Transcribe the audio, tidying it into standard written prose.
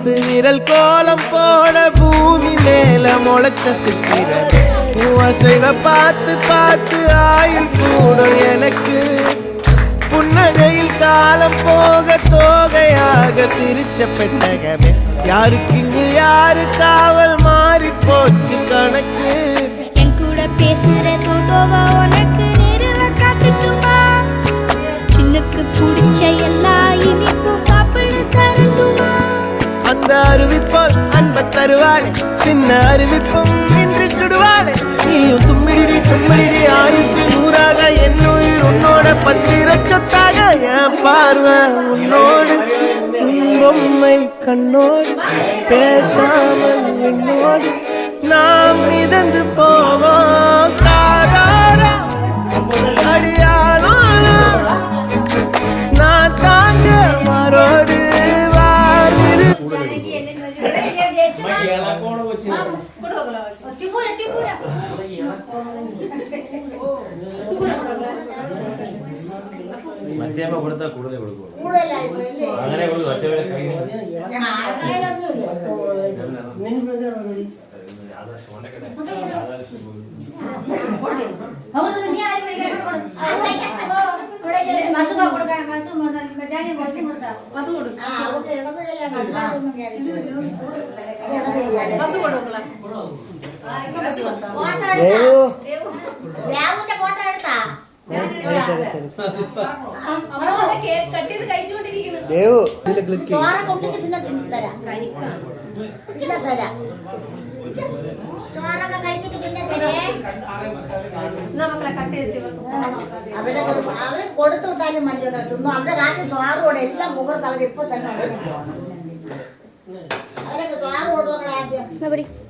10 விரல் கோலம் போட பூமி மேல முளைச்ச சித்திரமே அசைவ பார்த்து பார்த்து ஆயுள் கூடும் எனக்கு புன்னகையில் காலம் போக தோகையாக சிரிச்ச பெட்டகமே யாருக்கு இங்கு யாரு காவல் மாறி போச்சு கணக்கு என் கூட பேசுற தோதோவா உனக்கு நேரில் காட்டுட்டுமா சின்னுக்கு பிடிச்ச எல்லா இனிப்பும் சாப்பிட தரட்டுமா அந்த அருவிப்போல் அன்ப தருவாளே சின்ன அருவிப்பும் இன்று சுடுவாளே நீயும் தும்மிடி தும்மிடி ஆயுசு 100ஆக என் உயிர் உன்னோட 10 லட்சத்தாக என் பார்வை உன்னோடு பொம்மை கண்ணோடு பேசாமல் என்னோடு நாம் மிதந்து போவோம் காதாரா அடியாலும் நான் தாங்க மாறோடு வாரிரு മറ്റേമ്മ കൊടുത്താൽ കൂടുതൽ കൊടുക്കും അങ്ങനെ മറ്റേ അവര് കൊടുത്തു വിട്ടാലും മതി തിന്നു അവരുടെ കാര്യം ചോറോടെ എല്ലാം മുഖത്ത് അവരിപ്പോ തന്നെ അവരൊക്കെ ചോറ് കൊടുക്കണം ആദ്യം